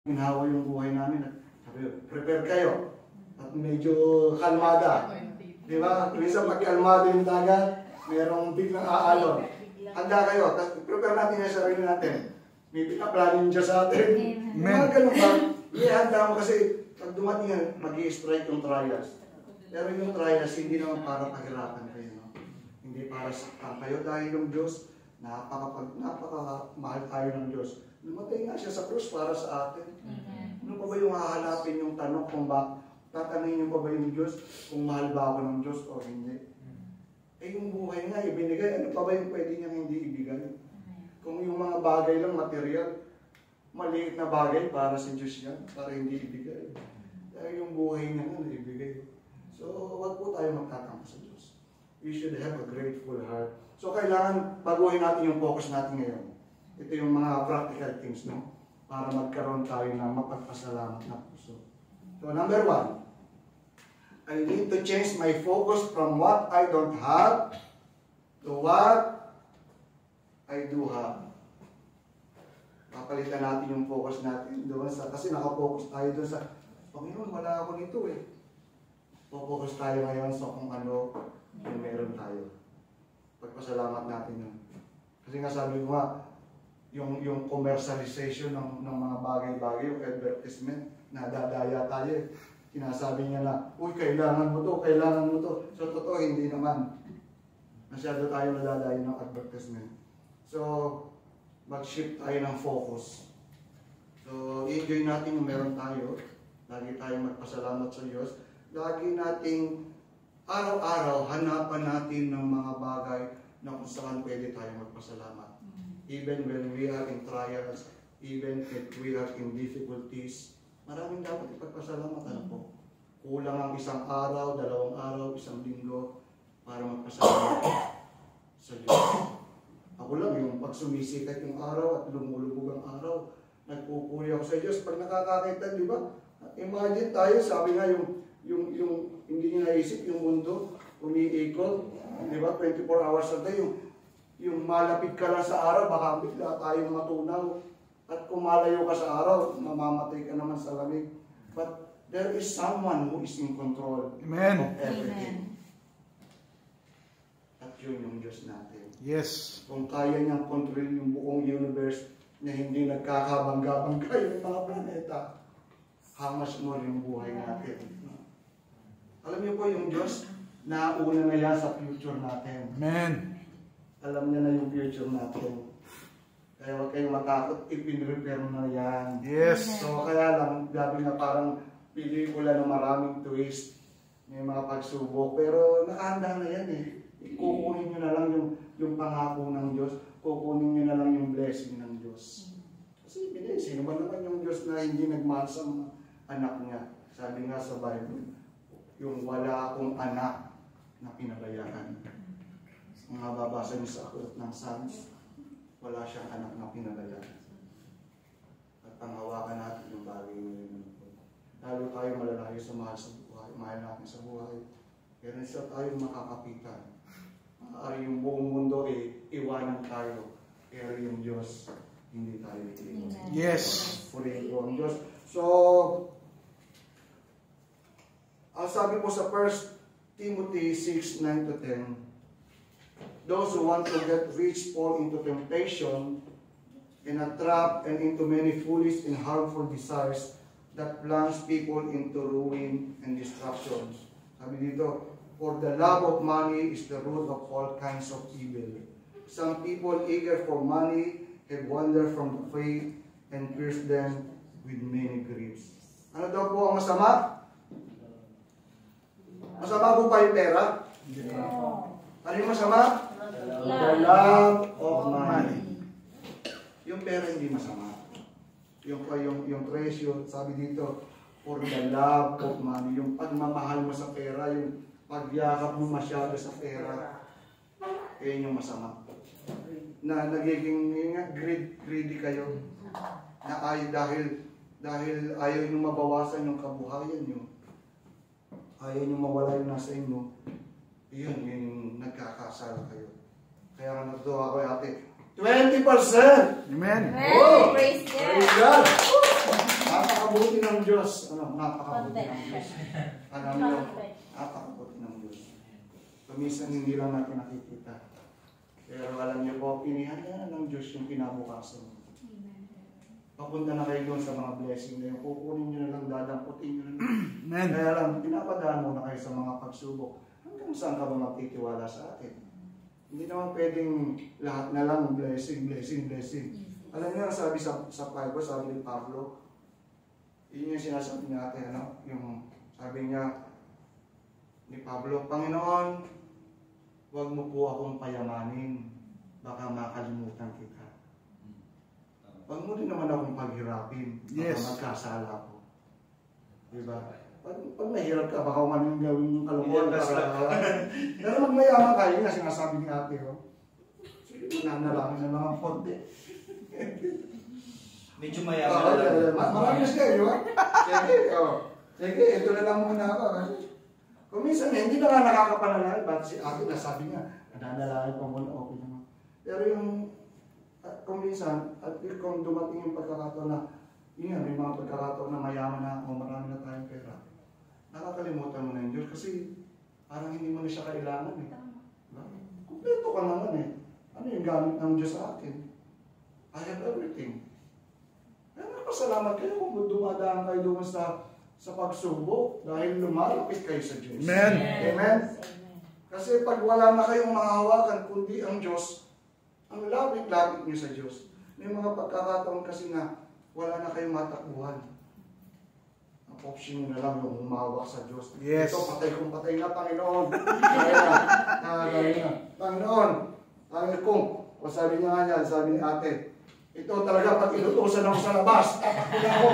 Ginhawa yung buhay namin. Sabi, prepare kayo. At medyo kalmada. Di ba? Minsan pag kalmada yung dagat, mayroong biglang aalon. Handa kayo. Prepare natin yung sarili natin. May pinaplano yung Diyos sa atin. Mga ganun ba? Ihanda mo kasi pag dumating yan, mag-i-strike yung trials. Pero yung trials, hindi naman para pahirapan kayo. No? Hindi para saktan kayo dahil yung Diyos, napaka-mahal tayo ng Diyos. Namatay nga siya sa krus para sa atin. Ano pa ba yung hahanapin yung tanong kung tatanungin niyo pa ba yung Diyos kung mahal ba ako ng Diyos o hindi? Eh yung buhay nga ibinigay, ano pa ba yung pwede niyang hindi ibigay? Kung yung mga bagay lang, material, maliit na bagay para sa Diyos yan, para hindi ibigay. Dahil yung buhay niya nga ibigay. So, wag po tayo magtatampo sa Diyos. We should have a grateful heart. So, kailangan baguhin natin yung focus natin ngayon. Ito yung mga practical things, no? Para magkaroon tayo ng mapagpasalamat na puso. So, number 1, I need to change my focus from what I don't have to what I do have. Papalitan natin yung focus natin doon sa, kasi nakafocus tayo doon sa, Panginoon, wala ako nito eh. Focus tayo ngayon sa kung ano yung meron tayo. Pagpasalamat natin yun. Kasi nga sabi ko nga, yung commercialization ng mga bagay-bagay, yung advertisement, nadadaya tayo. Sinasabi niya na, uy, kailangan mo to, kailangan mo to. So, totoo, hindi naman. Masyado tayo nadadaya ng advertisement. So, mag-shift tayo ng focus. So, i-enjoy natin yung meron tayo. Lagi tayong magpasalamat sa Diyos. Lagi nating araw-araw hanapan natin ng mga bagay na kung saan pwede tayong magpasalamat. Even when we are in trials, even if we are in difficulties, maraming dapat ipagpasalamat. Ano po? Kulang ang isang araw, 2 araw, 1 linggo para magpasalamat sa Diyos. Ako lang, yung pag sumisikat yung araw at lumulubog ang araw, nagpupuri ako sa Diyos. Pag nakakakita, di ba? Imagine tayo, sabi nga yung hindi nyo naisip, yung mundo, umiikot, di ba? 24 hours a day, yung malapit ka lang sa araw, baka bigla tayong matunaw. At kung malayo ka sa araw, mamamatay ka naman sa lamig. But there is someone who is in control Amen. of everything. At yun yung Diyos natin. Yes. Kung kaya niyang control yung buong universe na hindi nagkakabangga-bangga yung mga planeta, how much more yung buhay natin. Alam niyo po yung Diyos, nauna na yan sa future natin. Amen. Alam niya na yung future natin. Kaya huwag kayong matakot, ipin-repair na yan. Yes. So kaya lang, gabi nga parang pelikula na maraming twist, may mga pagsubok, pero nakahanda na yan eh. Kukunin nyo na lang yung pangako ng Diyos, kukunin nyo na lang yung blessing ng Diyos. Kasi sino ba naman yung Diyos na hindi nagmahal sa mga anak niya? Sabi nga sa Bible, yung wala akong anak na pinabayaan. Kung mababasa niyo sa aklat ng Psalms, wala siyang anak na pinabayaan. At panghawakan natin yung bagay na yun. Lalo tayo malalayo sa mahal natin sa buhay. Pero siya tayo makakapitan. Maaari yung buong mundo iwanan tayo. Pero yung Diyos, hindi tayo iiwan. Yes. Purihin ko ang Diyos. So, ang sabi po sa 1 Timothy 6:9-10, those who want to get rich fall into temptation and a trap and into many foolish and harmful desires that plunge people into ruin and destruction. Sabi dito, for the love of money is the root of all kinds of evil. Some people eager for money have wandered from the faith and pierced them with many griefs. Ano daw po ang masama? Masama po pa yung pera? Ano yung masama? The love of money. Yung pera hindi masama. Yung presyo, sabi dito, for the love of money. Yung pagmamahal mo sa pera, yung pagyakap mo masyado sa pera, yun yung masama. Na nagiging greedy kayo. Na dahil ayaw nyo mabawasan yung kabuhayan nyo. Ayaw nyo mawala yung nasa inyo. Yun yung nagkakasala kayo. Kaya nga nagtuwa ko ate, 20%! Amen. Oh, Praise praise God! ng Diyos. Ano, napakabuti ng Diyos. Alam niyo, napakabuti ng Diyos. Paminsan hindi lang natin nakikita. Pero alam niyo po, inihanda ng Diyos yung kinabukasan. Papunta na kayo doon sa mga blessing na yung kukunin nyo na lang, dadamputin nyo na lang. Kaya lang, pinapadaan mo na kayo sa mga pagsubok. Hanggang saan ka ba magtitiwala sa atin? Hindi naman pwedeng lahat na lang blessing, blessing, blessing. Alam niyo, sabi sa Bible, sabi ni Pablo, yun yung sinasabi niya natin, ano? Yung sabi niya ni Pablo, Panginoon, huwag mo po akong payamanin, baka makalimutan kita. Huwag mo din naman akong paghirapin, baka magkasala ko. Diba? Pag nahirap ka, baka kung anong gawin yung kalukuhan. Pero magmayaman kayo nga, sinasabi ni ate, oh. Sige, nanalangin na lang ang konti. Medyo mayaman na lang. Marami na siya, di ba? Sige, sige, ito na lang muna ako. Kung minsan, hindi na nga nakakapanalangin, ba't si ate nasabi nga, nananalangin pa muna, okay naman. Pero yung, kung minsan, at kung dumating yung pagkakataon na, yun nga, may mga pagkakataon na mayaman na o marami na tayong pera, nakakalimutan mo na yung Diyos kasi parang hindi mo na siya kailangan eh. Kumpleto ka naman eh. Ano yung gamit ng Diyos sa akin? I have everything. Kaya nagpasalamat kayo kung dumadaan kayo doon sa pagsubok dahil lumalapit kayo sa Diyos. Amen. Amen. Kasi pag wala na kayong mahawakan kundi ang Diyos, ang lapit-lapit niyo sa Diyos. May mga pagkakataon kasi na wala na kayong matakbuhan. Ang option niyo na lang yung humawak sa Diyos. Yes. Ito, patay kong patay na, Panginoon. Kaya na. Panginoon, kung sabi niya nga yan, sabi ni ate, ito talaga pag inutusan ako sa labas, tatakbo na ako.